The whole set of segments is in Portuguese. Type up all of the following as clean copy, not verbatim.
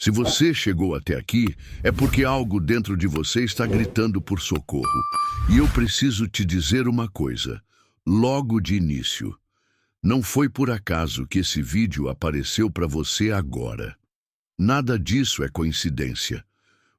Se você chegou até aqui, é porque algo dentro de você está gritando por socorro. E eu preciso te dizer uma coisa, logo de início. Não foi por acaso que esse vídeo apareceu para você agora. Nada disso é coincidência.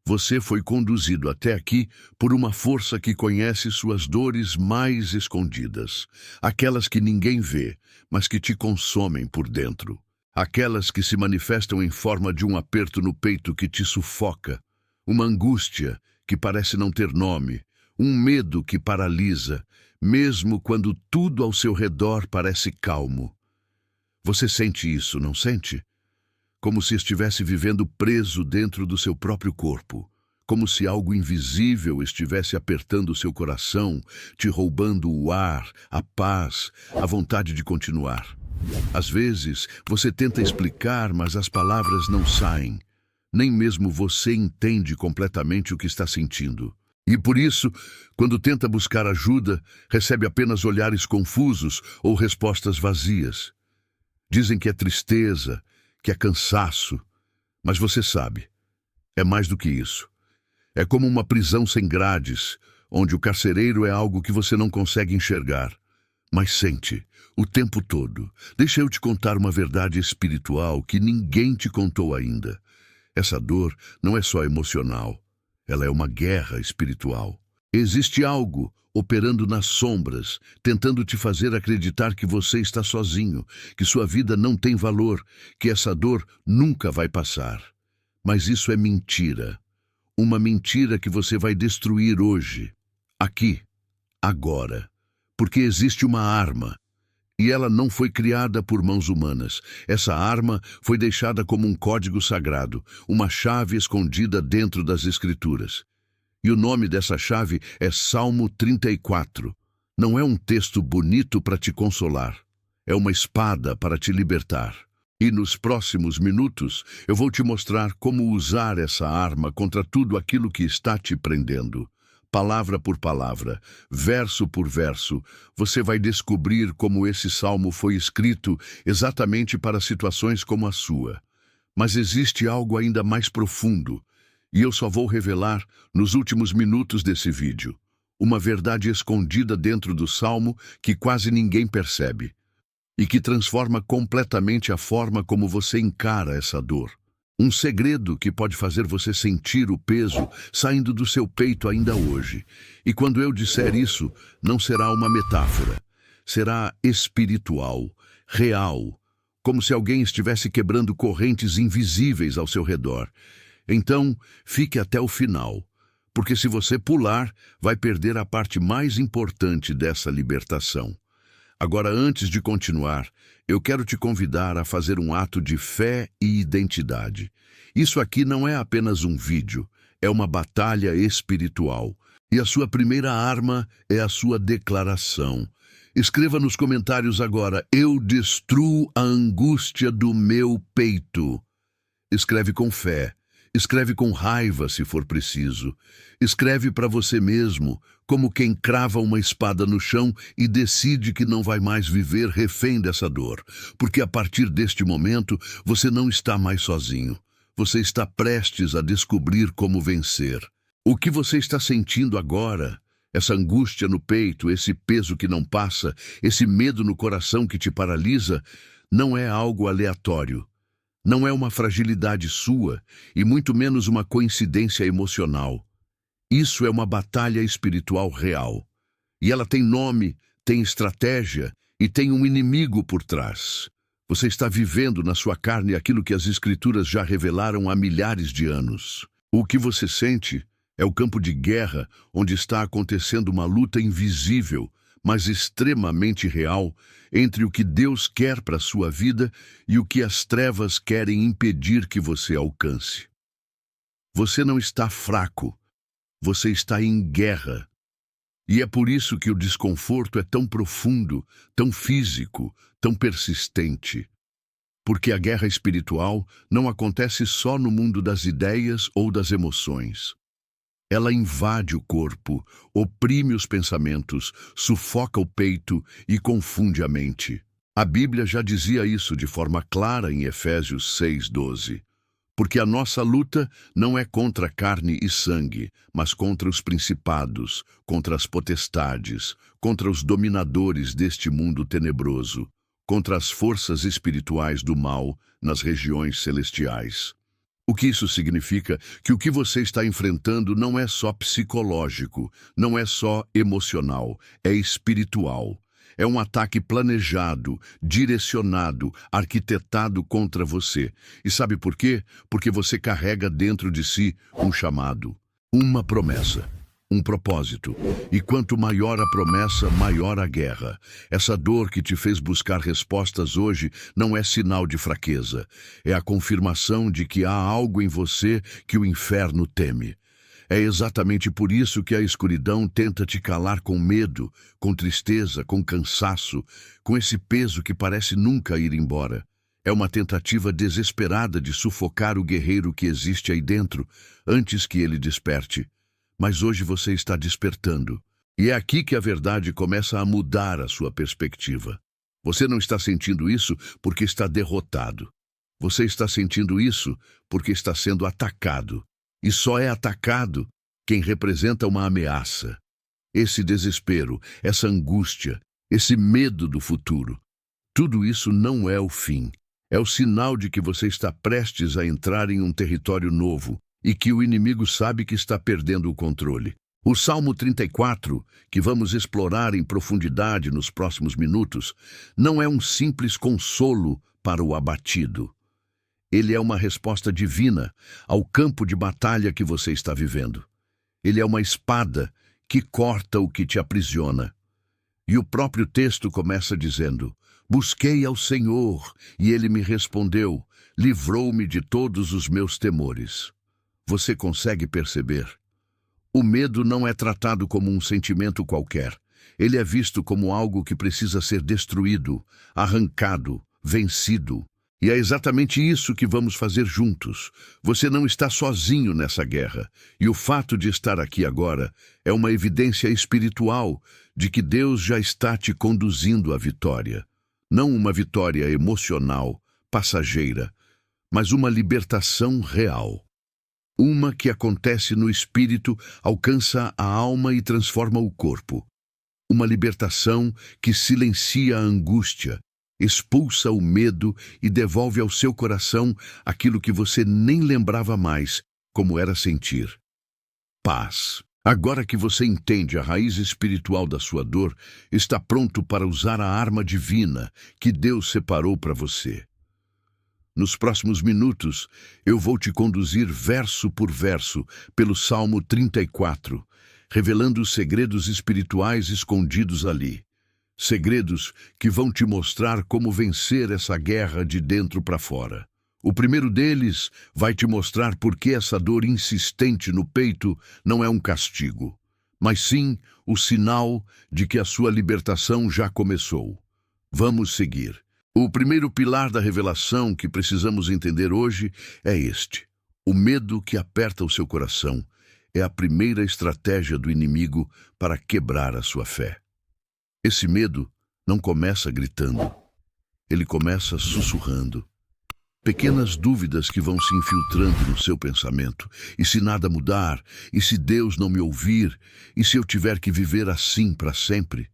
Você foi conduzido até aqui por uma força que conhece suas dores mais escondidas, aquelas que ninguém vê, mas que te consomem por dentro. Aquelas que se manifestam em forma de um aperto no peito que te sufoca, uma angústia que parece não ter nome, um medo que paralisa, mesmo quando tudo ao seu redor parece calmo. Você sente isso, não sente? Como se estivesse vivendo preso dentro do seu próprio corpo, como se algo invisível estivesse apertando o seu coração, te roubando o ar, a paz, a vontade de continuar. Às vezes, você tenta explicar, mas as palavras não saem. Nem mesmo você entende completamente o que está sentindo. E por isso, quando tenta buscar ajuda, recebe apenas olhares confusos ou respostas vazias. Dizem que é tristeza, que é cansaço, mas você sabe, é mais do que isso. É como uma prisão sem grades, onde o carcereiro é algo que você não consegue enxergar, mas sente o tempo todo. Deixa eu te contar uma verdade espiritual que ninguém te contou ainda. Essa dor não é só emocional, ela é uma guerra espiritual. Existe algo operando nas sombras, tentando te fazer acreditar que você está sozinho, que sua vida não tem valor, que essa dor nunca vai passar. Mas isso é mentira. Uma mentira que você vai destruir hoje, aqui, agora. Porque existe uma arma, e ela não foi criada por mãos humanas. Essa arma foi deixada como um código sagrado, uma chave escondida dentro das Escrituras. E o nome dessa chave é Salmo 34. Não é um texto bonito para te consolar, é uma espada para te libertar. E nos próximos minutos eu vou te mostrar como usar essa arma contra tudo aquilo que está te prendendo. Palavra por palavra, verso por verso, você vai descobrir como esse salmo foi escrito exatamente para situações como a sua. Mas existe algo ainda mais profundo, e eu só vou revelar nos últimos minutos desse vídeo. Uma verdade escondida dentro do salmo que quase ninguém percebe, e que transforma completamente a forma como você encara essa dor. Um segredo que pode fazer você sentir o peso saindo do seu peito ainda hoje. E quando eu disser isso, não será uma metáfora. Será espiritual, real, como se alguém estivesse quebrando correntes invisíveis ao seu redor. Então, fique até o final, porque se você pular, vai perder a parte mais importante dessa libertação. Agora, antes de continuar, eu quero te convidar a fazer um ato de fé e identidade. Isso aqui não é apenas um vídeo, é uma batalha espiritual. E a sua primeira arma é a sua declaração. Escreva nos comentários agora: eu destruo a angústia do meu peito. Escreve com fé. Escreve com raiva, se for preciso. Escreve para você mesmo, como quem crava uma espada no chão e decide que não vai mais viver refém dessa dor. Porque a partir deste momento, você não está mais sozinho. Você está prestes a descobrir como vencer. O que você está sentindo agora, essa angústia no peito, esse peso que não passa, esse medo no coração que te paralisa, não é algo aleatório. Não é uma fragilidade sua, e muito menos uma coincidência emocional. Isso é uma batalha espiritual real. E ela tem nome, tem estratégia e tem um inimigo por trás. Você está vivendo na sua carne aquilo que as Escrituras já revelaram há milhares de anos. O que você sente é o campo de guerra onde está acontecendo uma luta invisível, mas extremamente real, entre o que Deus quer para a sua vida e o que as trevas querem impedir que você alcance. Você não está fraco, você está em guerra. E é por isso que o desconforto é tão profundo, tão físico, tão persistente. Porque a guerra espiritual não acontece só no mundo das ideias ou das emoções. Ela invade o corpo, oprime os pensamentos, sufoca o peito e confunde a mente. A Bíblia já dizia isso de forma clara em Efésios 6:12. Porque a nossa luta não é contra carne e sangue, mas contra os principados, contra as potestades, contra os dominadores deste mundo tenebroso, contra as forças espirituais do mal nas regiões celestiais. O que isso significa? Que o que você está enfrentando não é só psicológico, não é só emocional, é espiritual. É um ataque planejado, direcionado, arquitetado contra você. E sabe por quê? Porque você carrega dentro de si um chamado, uma promessa, um propósito. E quanto maior a promessa, maior a guerra. Essa dor que te fez buscar respostas hoje não é sinal de fraqueza. É a confirmação de que há algo em você que o inferno teme. É exatamente por isso que a escuridão tenta te calar com medo, com tristeza, com cansaço, com esse peso que parece nunca ir embora. É uma tentativa desesperada de sufocar o guerreiro que existe aí dentro, antes que ele desperte. Mas hoje você está despertando. E é aqui que a verdade começa a mudar a sua perspectiva. Você não está sentindo isso porque está derrotado. Você está sentindo isso porque está sendo atacado. E só é atacado quem representa uma ameaça. Esse desespero, essa angústia, esse medo do futuro. Tudo isso não é o fim. É o sinal de que você está prestes a entrar em um território novo e que o inimigo sabe que está perdendo o controle. O Salmo 34, que vamos explorar em profundidade nos próximos minutos, não é um simples consolo para o abatido. Ele é uma resposta divina ao campo de batalha que você está vivendo. Ele é uma espada que corta o que te aprisiona. E o próprio texto começa dizendo: busquei ao Senhor, e Ele me respondeu, livrou-me de todos os meus temores. Você consegue perceber? O medo não é tratado como um sentimento qualquer. Ele é visto como algo que precisa ser destruído, arrancado, vencido. E é exatamente isso que vamos fazer juntos. Você não está sozinho nessa guerra. E o fato de estar aqui agora é uma evidência espiritual de que Deus já está te conduzindo à vitória. Não uma vitória emocional, passageira, mas uma libertação real. Uma que acontece no espírito, alcança a alma e transforma o corpo. Uma libertação que silencia a angústia, expulsa o medo e devolve ao seu coração aquilo que você nem lembrava mais, como era sentir. Paz. Agora que você entende a raiz espiritual da sua dor, está pronto para usar a arma divina que Deus separou para você. Nos próximos minutos, eu vou te conduzir verso por verso pelo Salmo 34, revelando os segredos espirituais escondidos ali. Segredos que vão te mostrar como vencer essa guerra de dentro para fora. O primeiro deles vai te mostrar por que essa dor insistente no peito não é um castigo, mas sim o sinal de que a sua libertação já começou. Vamos seguir. O primeiro pilar da revelação que precisamos entender hoje é este. O medo que aperta o seu coração é a primeira estratégia do inimigo para quebrar a sua fé. Esse medo não começa gritando, ele começa sussurrando. Pequenas dúvidas que vão se infiltrando no seu pensamento. E se nada mudar? E se Deus não me ouvir? E se eu tiver que viver assim para sempre?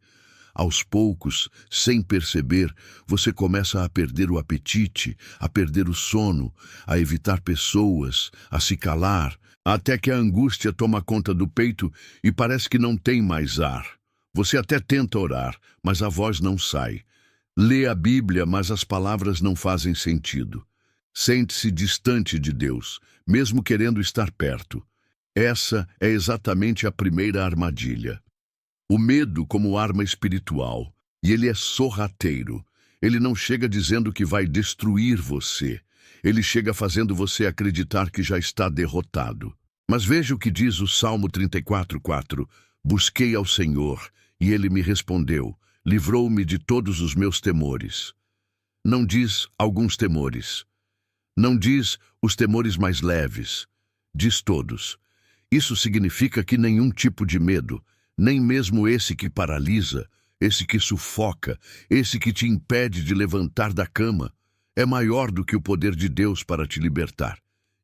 Aos poucos, sem perceber, você começa a perder o apetite, a perder o sono, a evitar pessoas, a se calar, até que a angústia toma conta do peito e parece que não tem mais ar. Você até tenta orar, mas a voz não sai. Lê a Bíblia, mas as palavras não fazem sentido. Sente-se distante de Deus, mesmo querendo estar perto. Essa é exatamente a primeira armadilha. O medo como arma espiritual, e ele é sorrateiro. Ele não chega dizendo que vai destruir você. Ele chega fazendo você acreditar que já está derrotado. Mas veja o que diz o Salmo 34:4. Busquei ao Senhor, e Ele me respondeu, livrou-me de todos os meus temores. Não diz alguns temores. Não diz os temores mais leves. Diz todos. Isso significa que nenhum tipo de medo, nem mesmo esse que paralisa, esse que sufoca, esse que te impede de levantar da cama, é maior do que o poder de Deus para te libertar.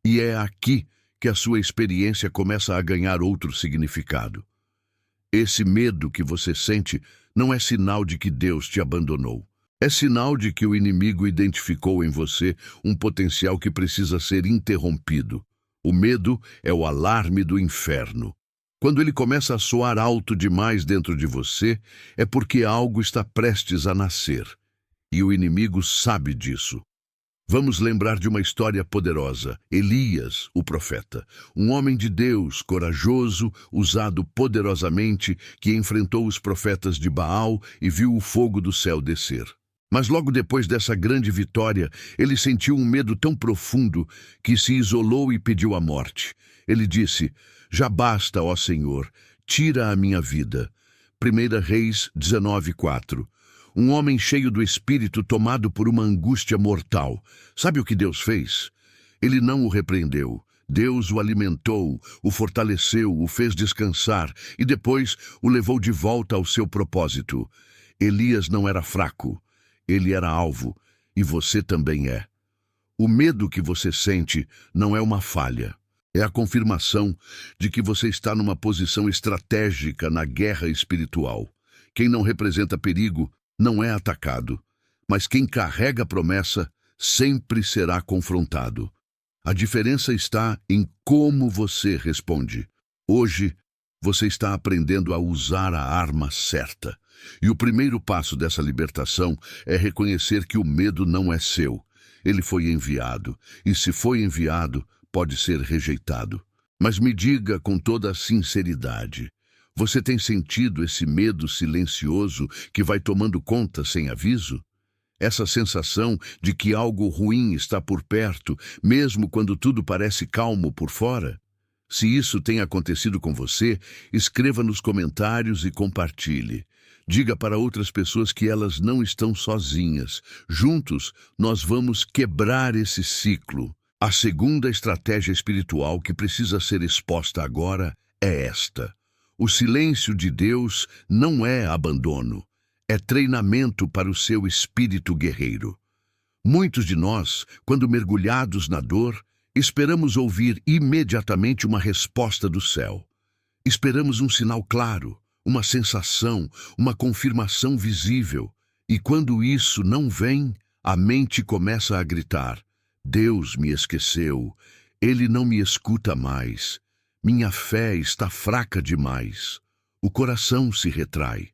E é aqui que a sua experiência começa a ganhar outro significado. Esse medo que você sente não é sinal de que Deus te abandonou. É sinal de que o inimigo identificou em você um potencial que precisa ser interrompido. O medo é o alarme do inferno. Quando ele começa a soar alto demais dentro de você, é porque algo está prestes a nascer. E o inimigo sabe disso. Vamos lembrar de uma história poderosa. Elias, o profeta, um homem de Deus, corajoso, usado poderosamente, que enfrentou os profetas de Baal e viu o fogo do céu descer. Mas logo depois dessa grande vitória, ele sentiu um medo tão profundo que se isolou e pediu a morte. Ele disse: "Já basta, ó Senhor, tira a minha vida." 1 Reis 19:4. Um homem cheio do Espírito, tomado por uma angústia mortal. Sabe o que Deus fez? Ele não o repreendeu. Deus o alimentou, o fortaleceu, o fez descansar e depois o levou de volta ao seu propósito. Elias não era fraco. Ele era alvo, e você também é. O medo que você sente não é uma falha. É a confirmação de que você está numa posição estratégica na guerra espiritual. Quem não representa perigo não é atacado, mas quem carrega a promessa sempre será confrontado. A diferença está em como você responde. Hoje, você está aprendendo a usar a arma certa. E o primeiro passo dessa libertação é reconhecer que o medo não é seu. Ele foi enviado, e se foi enviado, pode ser rejeitado. Mas me diga com toda a sinceridade, você tem sentido esse medo silencioso que vai tomando conta sem aviso? Essa sensação de que algo ruim está por perto, mesmo quando tudo parece calmo por fora? Se isso tem acontecido com você, escreva nos comentários e compartilhe. Diga para outras pessoas que elas não estão sozinhas. Juntos, nós vamos quebrar esse ciclo. A segunda estratégia espiritual que precisa ser exposta agora é esta. O silêncio de Deus não é abandono, é treinamento para o seu espírito guerreiro. Muitos de nós, quando mergulhados na dor, esperamos ouvir imediatamente uma resposta do céu. Esperamos um sinal claro, uma sensação, uma confirmação visível. E quando isso não vem, a mente começa a gritar: Deus me esqueceu, Ele não me escuta mais. Minha fé está fraca demais. O coração se retrai.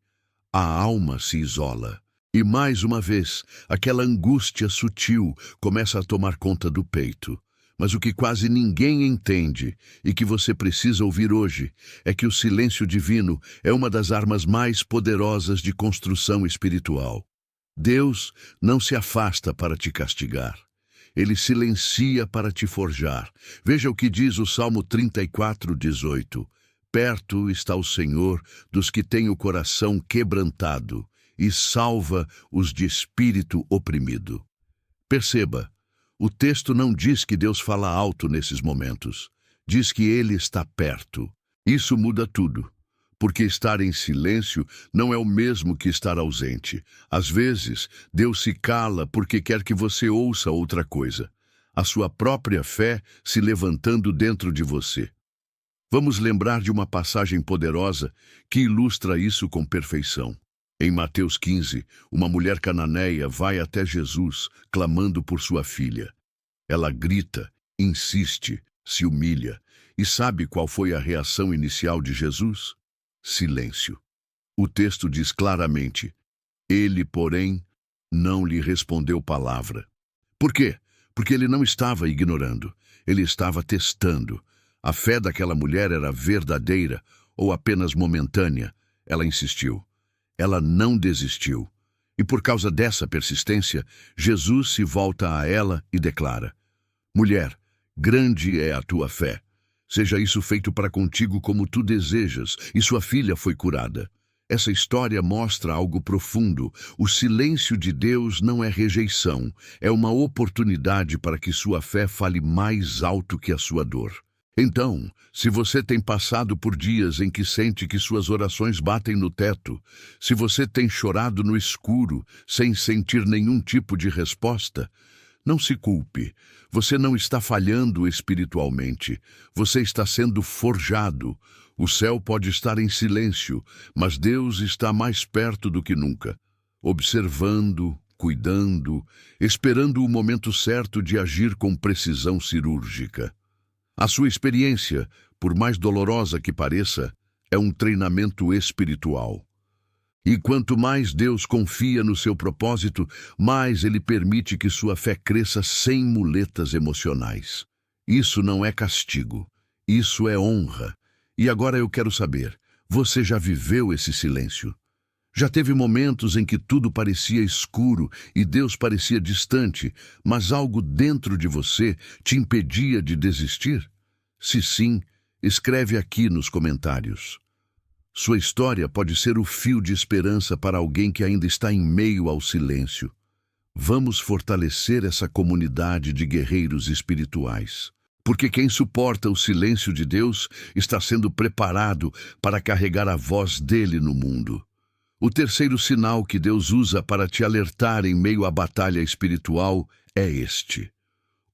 A alma se isola. E mais uma vez, aquela angústia sutil começa a tomar conta do peito. Mas o que quase ninguém entende, e que você precisa ouvir hoje, é que o silêncio divino é uma das armas mais poderosas de construção espiritual. Deus não se afasta para te castigar. Ele silencia para te forjar. Veja o que diz o Salmo 34:18. Perto está o Senhor dos que têm o coração quebrantado e salva os de espírito oprimido. Perceba, o texto não diz que Deus fala alto nesses momentos. Diz que Ele está perto. Isso muda tudo. Porque estar em silêncio não é o mesmo que estar ausente. Às vezes, Deus se cala porque quer que você ouça outra coisa. A sua própria fé se levantando dentro de você. Vamos lembrar de uma passagem poderosa que ilustra isso com perfeição. Em Mateus 15, uma mulher cananeia vai até Jesus, clamando por sua filha. Ela grita, insiste, se humilha. E sabe qual foi a reação inicial de Jesus? Silêncio. O texto diz claramente: ele, porém, não lhe respondeu palavra. Por quê? Porque ele não estava ignorando, ele estava testando. A fé daquela mulher era verdadeira ou apenas momentânea. Ela insistiu. Ela não desistiu. E por causa dessa persistência, Jesus se volta a ela e declara: mulher, grande é a tua fé. Seja isso feito para contigo como tu desejas, e sua filha foi curada. Essa história mostra algo profundo. O silêncio de Deus não é rejeição, é uma oportunidade para que sua fé fale mais alto que a sua dor. Então, se você tem passado por dias em que sente que suas orações batem no teto, se você tem chorado no escuro, sem sentir nenhum tipo de resposta, Não se culpe. Você não está falhando espiritualmente. Você está sendo forjado. O céu pode estar em silêncio, mas Deus está mais perto do que nunca, observando, cuidando, esperando o momento certo de agir com precisão cirúrgica. A sua experiência, por mais dolorosa que pareça, é um treinamento espiritual. E quanto mais Deus confia no seu propósito, mais Ele permite que sua fé cresça sem muletas emocionais. Isso não é castigo, isso é honra. E agora eu quero saber, você já viveu esse silêncio? Já teve momentos em que tudo parecia escuro e Deus parecia distante, mas algo dentro de você te impedia de desistir? Se sim, escreve aqui nos comentários. Sua história pode ser o fio de esperança para alguém que ainda está em meio ao silêncio. Vamos fortalecer essa comunidade de guerreiros espirituais. Porque quem suporta o silêncio de Deus está sendo preparado para carregar a voz dele no mundo. O terceiro sinal que Deus usa para te alertar em meio à batalha espiritual é este: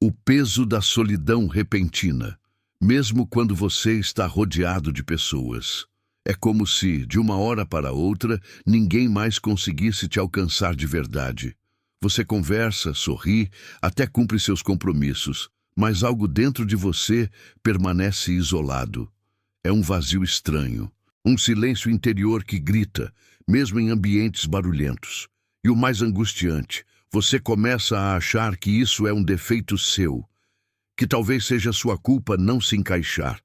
o peso da solidão repentina, mesmo quando você está rodeado de pessoas. É como se, de uma hora para outra, ninguém mais conseguisse te alcançar de verdade. Você conversa, sorri, até cumpre seus compromissos, mas algo dentro de você permanece isolado. É um vazio estranho, um silêncio interior que grita, mesmo em ambientes barulhentos. E o mais angustiante, você começa a achar que isso é um defeito seu, que talvez seja sua culpa não se encaixar,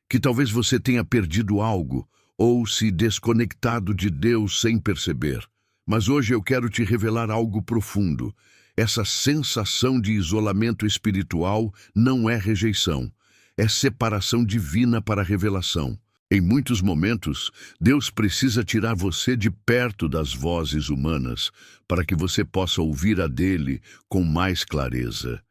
que talvez você tenha perdido algo, ou se desconectado de Deus sem perceber. Mas hoje eu quero te revelar algo profundo. Essa sensação de isolamento espiritual não é rejeição, é separação divina para a revelação. Em muitos momentos, Deus precisa tirar você de perto das vozes humanas para que você possa ouvir a dele com mais clareza.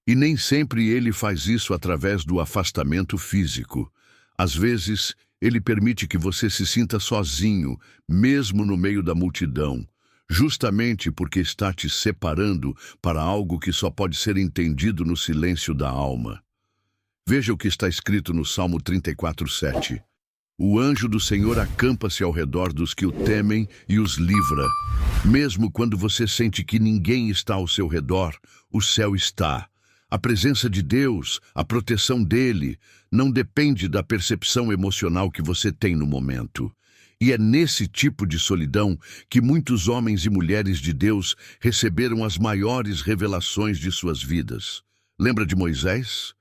E nem sempre ele faz isso através do afastamento físico. Às vezes, ele permite que você se sinta sozinho, mesmo no meio da multidão, justamente porque está te separando para algo que só pode ser entendido no silêncio da alma. Veja o que está escrito no Salmo 34:7. O anjo do Senhor acampa-se ao redor dos que o temem e os livra. Mesmo quando você sente que ninguém está ao seu redor, o céu está. A presença de Deus, a proteção dele, não depende da percepção emocional que você tem no momento. E é nesse tipo de solidão que muitos homens e mulheres de Deus receberam as maiores revelações de suas vidas. Lembra de Moisés?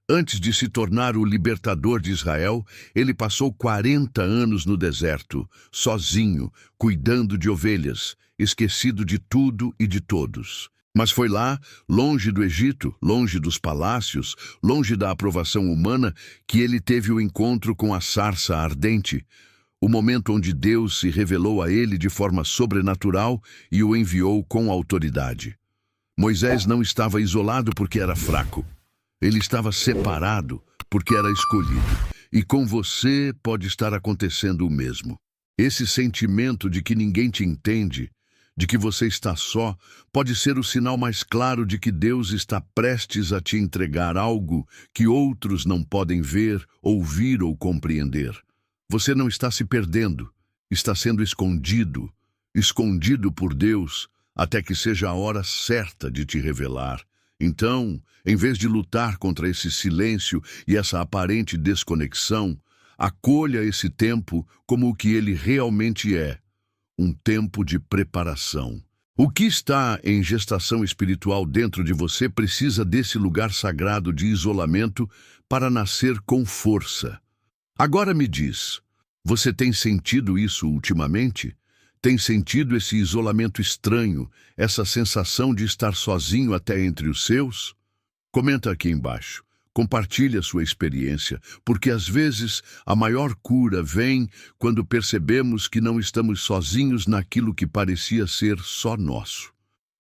Antes de se tornar o libertador de Israel, ele passou 40 anos no deserto, sozinho, cuidando de ovelhas, esquecido de tudo e de todos. Mas foi lá, longe do Egito, longe dos palácios, longe da aprovação humana, que ele teve o encontro com a sarça ardente, o momento onde Deus se revelou a ele de forma sobrenatural e o enviou com autoridade. Moisés não estava isolado porque era fraco. Ele estava separado porque era escolhido. E com você pode estar acontecendo o mesmo. Esse sentimento de que ninguém te entende, de que você está só, pode ser o sinal mais claro de que Deus está prestes a te entregar algo que outros não podem ver, ouvir ou compreender. Você não está se perdendo, está sendo escondido, escondido por Deus, até que seja a hora certa de te revelar. Então, em vez de lutar contra esse silêncio e essa aparente desconexão, acolha esse tempo como o que ele realmente é. Um tempo de preparação. O que está em gestação espiritual dentro de você precisa desse lugar sagrado de isolamento para nascer com força. Agora me diz, você tem sentido isso ultimamente? Tem sentido esse isolamento estranho, essa sensação de estar sozinho até entre os seus? Comenta aqui embaixo. Compartilhe a sua experiência, porque às vezes a maior cura vem quando percebemos que não estamos sozinhos naquilo que parecia ser só nosso.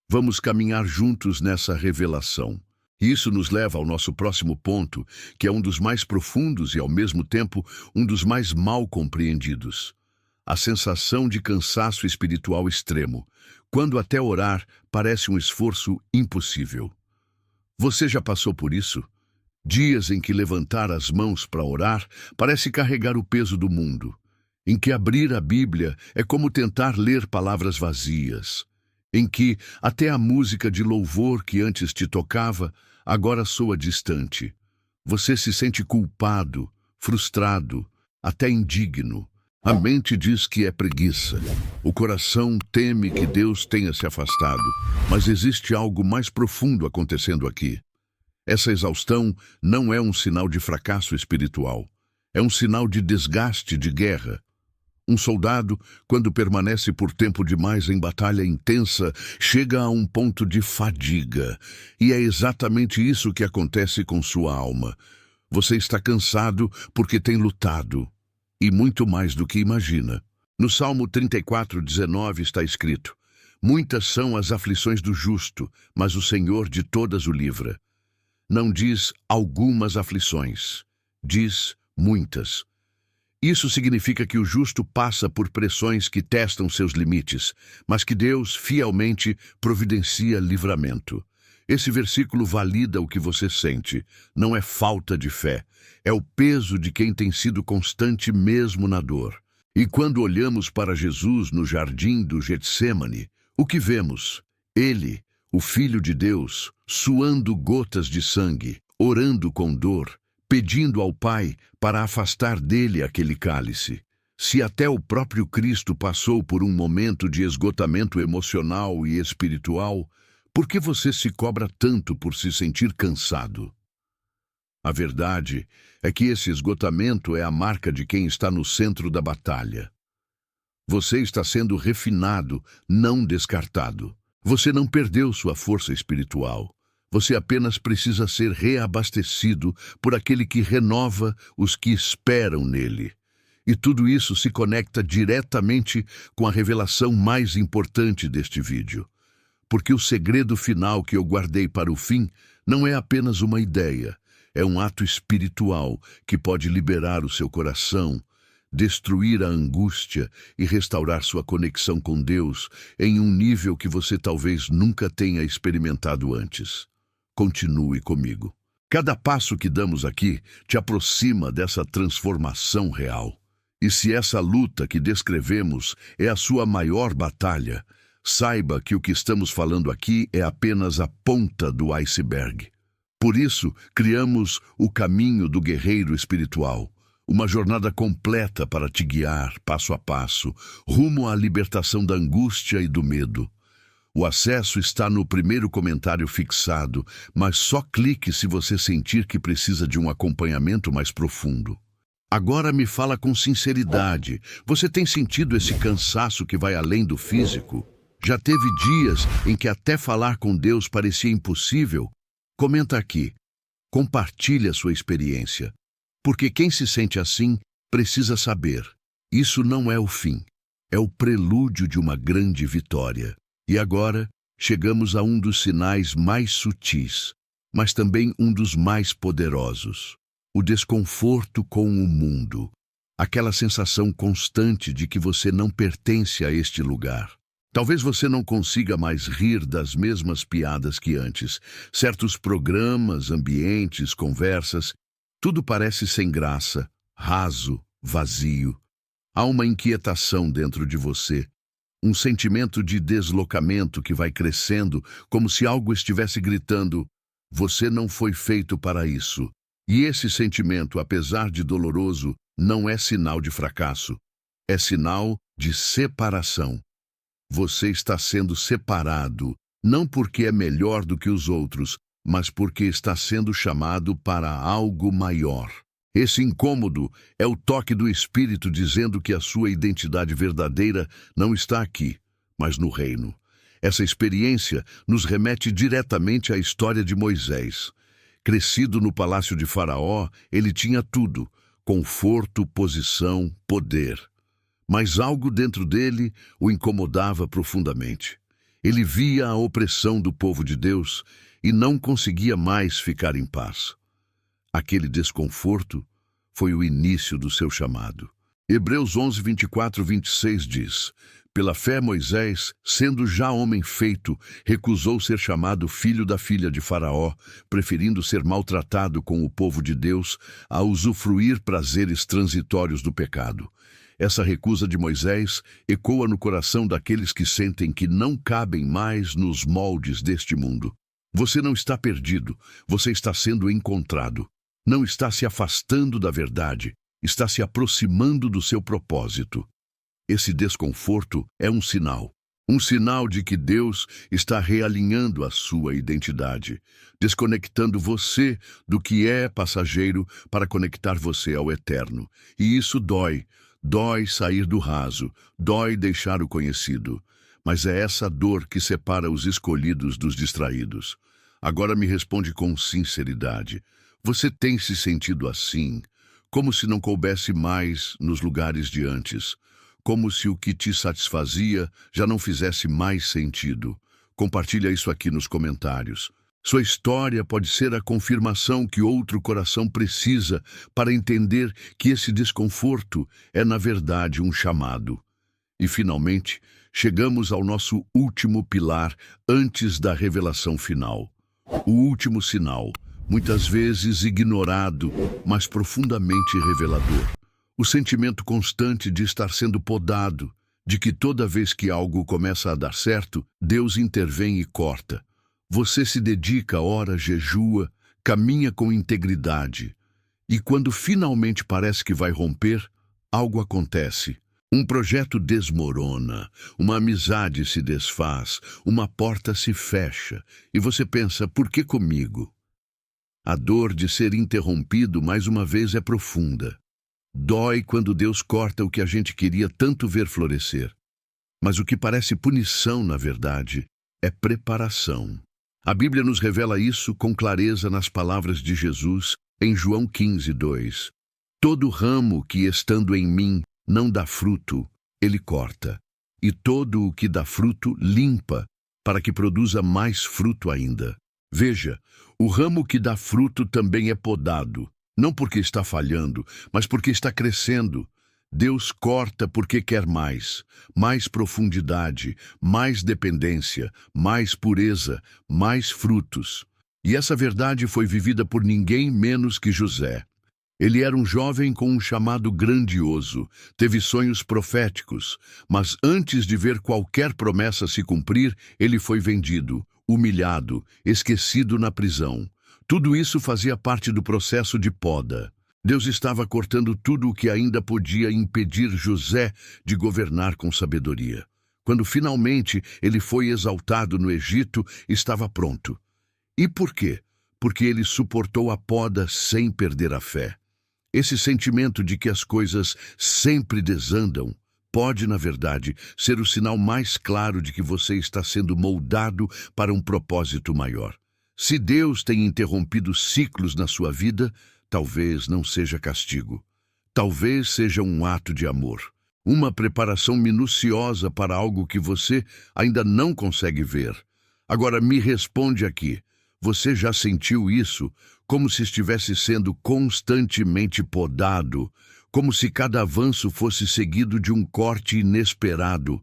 Vamos caminhar juntos nessa revelação. Isso nos leva ao nosso próximo ponto, que é um dos mais profundos e, ao mesmo tempo, um dos mais mal compreendidos. A sensação de cansaço espiritual extremo, quando até orar parece um esforço impossível. Você já passou por isso? Dias em que levantar as mãos para orar parece carregar o peso do mundo, em que abrir a Bíblia é como tentar ler palavras vazias, em que até a música de louvor que antes te tocava agora soa distante. Você se sente culpado, frustrado, até indigno. A mente diz que é preguiça. O coração teme que Deus tenha se afastado, mas existe algo mais profundo acontecendo aqui. Essa exaustão não é um sinal de fracasso espiritual. É um sinal de desgaste de guerra. Um soldado, quando permanece por tempo demais em batalha intensa, chega a um ponto de fadiga. E é exatamente isso que acontece com sua alma. Você está cansado porque tem lutado. E muito mais do que imagina. No Salmo 34:19 está escrito: muitas são as aflições do justo, mas o Senhor de todas o livra. Não diz algumas aflições, diz muitas. Isso significa que o justo passa por pressões que testam seus limites, mas que Deus fielmente providencia livramento. Esse versículo valida o que você sente. Não é falta de fé, é o peso de quem tem sido constante mesmo na dor. E quando olhamos para Jesus no jardim do Getsêmani, o que vemos? Ele, o Filho de Deus, suando gotas de sangue, orando com dor, pedindo ao Pai para afastar dele aquele cálice. Se até o próprio Cristo passou por um momento de esgotamento emocional e espiritual, por que você se cobra tanto por se sentir cansado? A verdade é que esse esgotamento é a marca de quem está no centro da batalha. Você está sendo refinado, não descartado. Você não perdeu sua força espiritual. Você apenas precisa ser reabastecido por aquele que renova os que esperam nele. E tudo isso se conecta diretamente com a revelação mais importante deste vídeo. Porque o segredo final que eu guardei para o fim não é apenas uma ideia, é um ato espiritual que pode liberar o seu coração, destruir a angústia e restaurar sua conexão com Deus em um nível que você talvez nunca tenha experimentado antes. Continue comigo. Cada passo que damos aqui te aproxima dessa transformação real. E se essa luta que descrevemos é a sua maior batalha, saiba que o que estamos falando aqui é apenas a ponta do iceberg. Por isso, criamos o caminho do guerreiro espiritual, uma jornada completa para te guiar, passo a passo, rumo à libertação da angústia e do medo. O acesso está no primeiro comentário fixado, mas só clique se você sentir que precisa de um acompanhamento mais profundo. Agora me fala com sinceridade. Você tem sentido esse cansaço que vai além do físico? Já teve dias em que até falar com Deus parecia impossível? Comenta aqui. Compartilhe a sua experiência. Porque quem se sente assim precisa saber. Isso não é o fim. É o prelúdio de uma grande vitória. E agora, chegamos a um dos sinais mais sutis, mas também um dos mais poderosos. O desconforto com o mundo. Aquela sensação constante de que você não pertence a este lugar. Talvez você não consiga mais rir das mesmas piadas que antes. Certos programas, ambientes, conversas, tudo parece sem graça, raso, vazio. Há uma inquietação dentro de você. Um sentimento de deslocamento que vai crescendo, como se algo estivesse gritando: você não foi feito para isso. E esse sentimento, apesar de doloroso, não é sinal de fracasso. É sinal de separação. Você está sendo separado, não porque é melhor do que os outros, mas porque está sendo chamado para algo maior. Esse incômodo é o toque do Espírito dizendo que a sua identidade verdadeira não está aqui, mas no reino. Essa experiência nos remete diretamente à história de Moisés. Crescido no palácio de Faraó, ele tinha tudo: conforto, posição, poder. Mas algo dentro dele o incomodava profundamente. Ele via a opressão do povo de Deus e não conseguia mais ficar em paz. Aquele desconforto foi o início do seu chamado. Hebreus 11, 24, 26 diz: Pela fé, Moisés, sendo já homem feito, recusou ser chamado filho da filha de Faraó, preferindo ser maltratado com o povo de Deus a usufruir prazeres transitórios do pecado. Essa recusa de Moisés ecoa no coração daqueles que sentem que não cabem mais nos moldes deste mundo. Você não está perdido, você está sendo encontrado. Não está se afastando da verdade, está se aproximando do seu propósito. Esse desconforto é um sinal de que Deus está realinhando a sua identidade, desconectando você do que é passageiro para conectar você ao eterno. E isso dói sair do raso, dói deixar o conhecido. Mas é essa dor que separa os escolhidos dos distraídos. Agora me responde com sinceridade. Você tem se sentido assim, como se não coubesse mais nos lugares de antes, como se o que te satisfazia já não fizesse mais sentido? Compartilha isso aqui nos comentários. Sua história pode ser a confirmação que outro coração precisa para entender que esse desconforto é, na verdade, um chamado. E, finalmente, chegamos ao nosso último pilar antes da revelação final. O último sinal, muitas vezes ignorado, mas profundamente revelador. O sentimento constante de estar sendo podado, de que toda vez que algo começa a dar certo, Deus intervém e corta. Você se dedica, ora, jejua, caminha com integridade. E quando finalmente parece que vai romper, algo acontece. Um projeto desmorona, uma amizade se desfaz, uma porta se fecha, e você pensa, por que comigo? A dor de ser interrompido mais uma vez é profunda. Dói quando Deus corta o que a gente queria tanto ver florescer. Mas o que parece punição, na verdade, é preparação. A Bíblia nos revela isso com clareza nas palavras de Jesus em João 15:2. Todo ramo que estando em mim não dá fruto, ele corta, e todo o que dá fruto limpa, para que produza mais fruto ainda. Veja, o ramo que dá fruto também é podado, não porque está falhando, mas porque está crescendo. Deus corta porque quer mais profundidade, mais dependência, mais pureza, mais frutos. E essa verdade foi vivida por ninguém menos que José. Ele era um jovem com um chamado grandioso, teve sonhos proféticos, mas antes de ver qualquer promessa se cumprir, ele foi vendido, humilhado, esquecido na prisão. Tudo isso fazia parte do processo de poda. Deus estava cortando tudo o que ainda podia impedir José de governar com sabedoria. Quando finalmente ele foi exaltado no Egito, estava pronto. E por quê? Porque ele suportou a poda sem perder a fé. Esse sentimento de que as coisas sempre desandam pode, na verdade, ser o sinal mais claro de que você está sendo moldado para um propósito maior. Se Deus tem interrompido ciclos na sua vida, talvez não seja castigo. Talvez seja um ato de amor. Uma preparação minuciosa para algo que você ainda não consegue ver. Agora me responde aqui. Você já sentiu isso, como se estivesse sendo constantemente podado, como se cada avanço fosse seguido de um corte inesperado?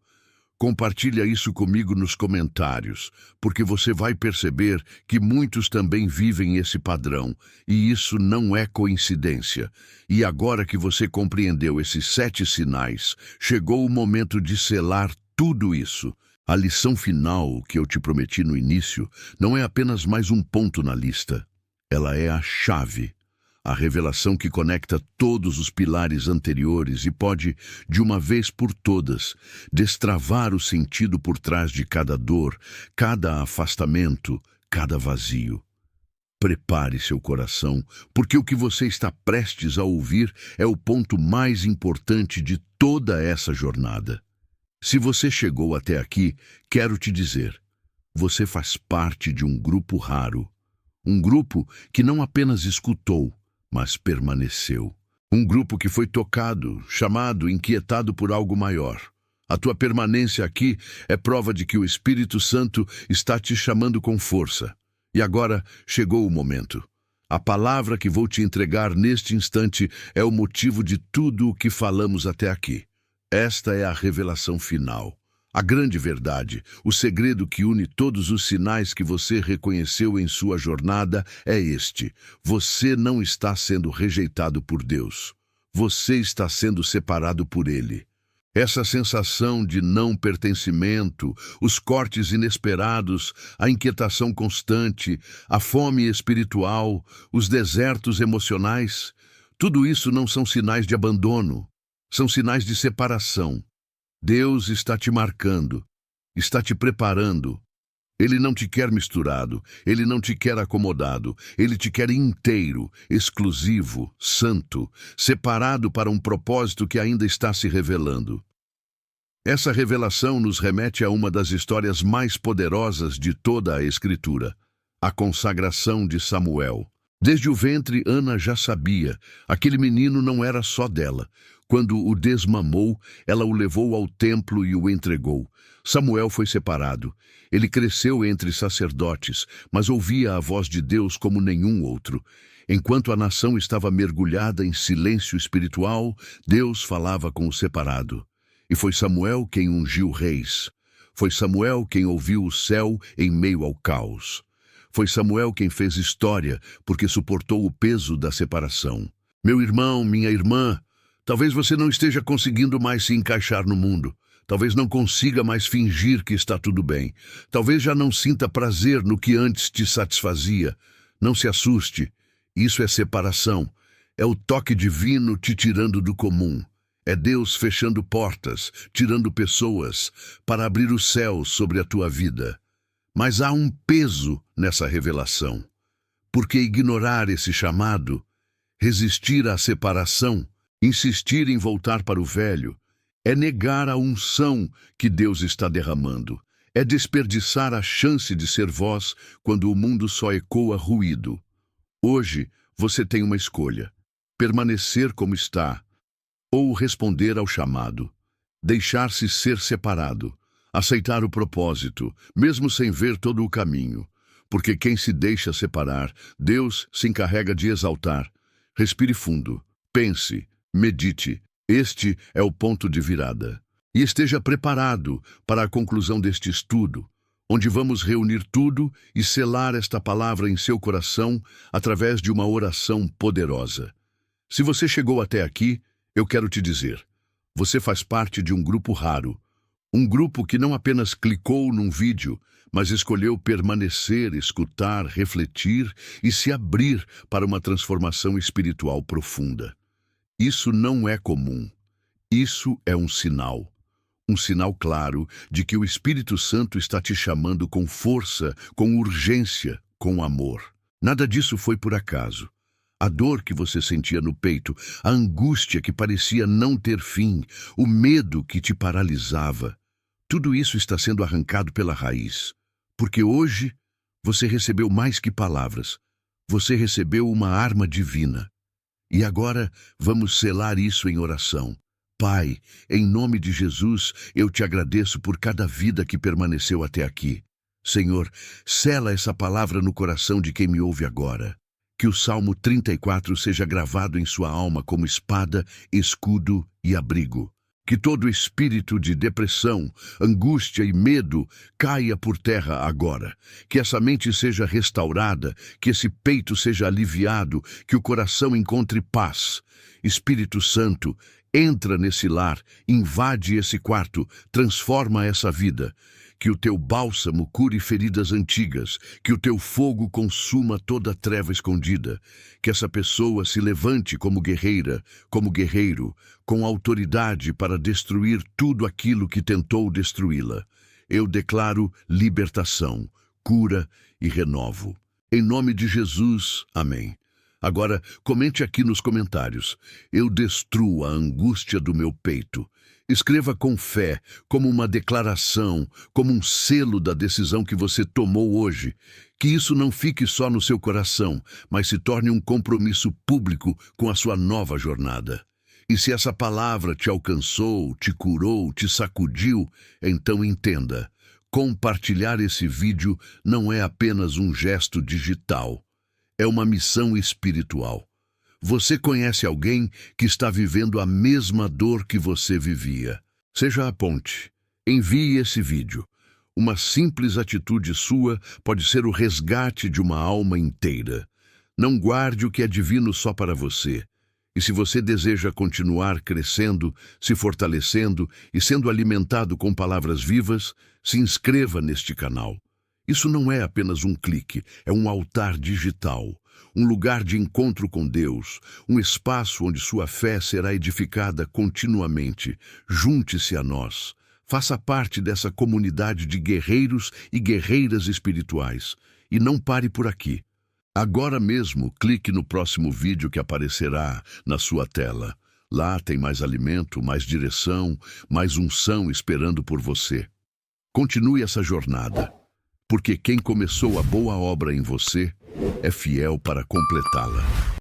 Compartilha isso comigo nos comentários, porque você vai perceber que muitos também vivem esse padrão, e isso não é coincidência. E agora que você compreendeu esses 7 sinais, chegou o momento de selar tudo isso. A lição final que eu te prometi no início não é apenas mais um ponto na lista. Ela é a chave, a revelação que conecta todos os pilares anteriores e pode, de uma vez por todas, destravar o sentido por trás de cada dor, cada afastamento, cada vazio. Prepare seu coração, porque o que você está prestes a ouvir é o ponto mais importante de toda essa jornada. Se você chegou até aqui, quero te dizer, você faz parte de um grupo raro. Um grupo que não apenas escutou, mas permaneceu. Um grupo que foi tocado, chamado, inquietado por algo maior. A tua permanência aqui é prova de que o Espírito Santo está te chamando com força. E agora chegou o momento. A palavra que vou te entregar neste instante é o motivo de tudo o que falamos até aqui. Esta é a revelação final. A grande verdade, o segredo que une todos os sinais que você reconheceu em sua jornada é este: você não está sendo rejeitado por Deus. Você está sendo separado por Ele. Essa sensação de não pertencimento, os cortes inesperados, a inquietação constante, a fome espiritual, os desertos emocionais, tudo isso não são sinais de abandono, são sinais de separação. Deus está te marcando, está te preparando. Ele não te quer misturado, Ele não te quer acomodado, Ele te quer inteiro, exclusivo, santo, separado para um propósito que ainda está se revelando. Essa revelação nos remete a uma das histórias mais poderosas de toda a Escritura, a consagração de Samuel. Desde o ventre, Ana já sabia, aquele menino não era só dela. Quando o desmamou, ela o levou ao templo e o entregou. Samuel foi separado. Ele cresceu entre sacerdotes, mas ouvia a voz de Deus como nenhum outro. Enquanto a nação estava mergulhada em silêncio espiritual, Deus falava com o separado. E foi Samuel quem ungiu reis. Foi Samuel quem ouviu o céu em meio ao caos. Foi Samuel quem fez história, porque suportou o peso da separação. Meu irmão, minha irmã, talvez você não esteja conseguindo mais se encaixar no mundo. Talvez não consiga mais fingir que está tudo bem. Talvez já não sinta prazer no que antes te satisfazia. Não se assuste. Isso é separação. É o toque divino te tirando do comum. É Deus fechando portas, tirando pessoas, para abrir o céu sobre a tua vida. Mas há um peso nessa revelação. Porque ignorar esse chamado, resistir à separação, insistir em voltar para o velho, é negar a unção que Deus está derramando. É desperdiçar a chance de ser voz quando o mundo só ecoa ruído. Hoje, você tem uma escolha: permanecer como está, ou responder ao chamado, deixar-se ser separado, aceitar o propósito, mesmo sem ver todo o caminho. Porque quem se deixa separar, Deus se encarrega de exaltar. Respire fundo, pense, medite. Este é o ponto de virada. E esteja preparado para a conclusão deste estudo, onde vamos reunir tudo e selar esta palavra em seu coração através de uma oração poderosa. Se você chegou até aqui, eu quero te dizer, você faz parte de um grupo raro. Um grupo que não apenas clicou num vídeo, mas escolheu permanecer, escutar, refletir e se abrir para uma transformação espiritual profunda. Isso não é comum. Isso é um sinal. Um sinal claro de que o Espírito Santo está te chamando com força, com urgência, com amor. Nada disso foi por acaso. A dor que você sentia no peito, a angústia que parecia não ter fim, o medo que te paralisava, tudo isso está sendo arrancado pela raiz. Porque hoje você recebeu mais que palavras. Você recebeu uma arma divina. E agora vamos selar isso em oração. Pai, em nome de Jesus, eu te agradeço por cada vida que permaneceu até aqui. Senhor, sela essa palavra no coração de quem me ouve agora. Que o Salmo 34 seja gravado em sua alma como espada, escudo e abrigo. Que todo espírito de depressão, angústia e medo caia por terra agora. Que essa mente seja restaurada, que esse peito seja aliviado, que o coração encontre paz. Espírito Santo, entra nesse lar, invade esse quarto, transforma essa vida. Que o teu bálsamo cure feridas antigas, que o teu fogo consuma toda treva escondida, que essa pessoa se levante como guerreira, como guerreiro, com autoridade para destruir tudo aquilo que tentou destruí-la. Eu declaro libertação, cura e renovo. Em nome de Jesus, amém. Agora, comente aqui nos comentários: eu destruo a angústia do meu peito. Escreva com fé, como uma declaração, como um selo da decisão que você tomou hoje. Que isso não fique só no seu coração, mas se torne um compromisso público com a sua nova jornada. E se essa palavra te alcançou, te curou, te sacudiu, então entenda: compartilhar esse vídeo não é apenas um gesto digital, é uma missão espiritual. Você conhece alguém que está vivendo a mesma dor que você vivia. Seja a ponte. Envie esse vídeo. Uma simples atitude sua pode ser o resgate de uma alma inteira. Não guarde o que é divino só para você. E se você deseja continuar crescendo, se fortalecendo e sendo alimentado com palavras vivas, se inscreva neste canal. Isso não é apenas um clique, é um altar digital, um lugar de encontro com Deus, um espaço onde sua fé será edificada continuamente. Junte-se a nós. Faça parte dessa comunidade de guerreiros e guerreiras espirituais. E não pare por aqui. Agora mesmo, clique no próximo vídeo que aparecerá na sua tela. Lá tem mais alimento, mais direção, mais unção esperando por você. Continue essa jornada, porque quem começou a boa obra em você é fiel para completá-la.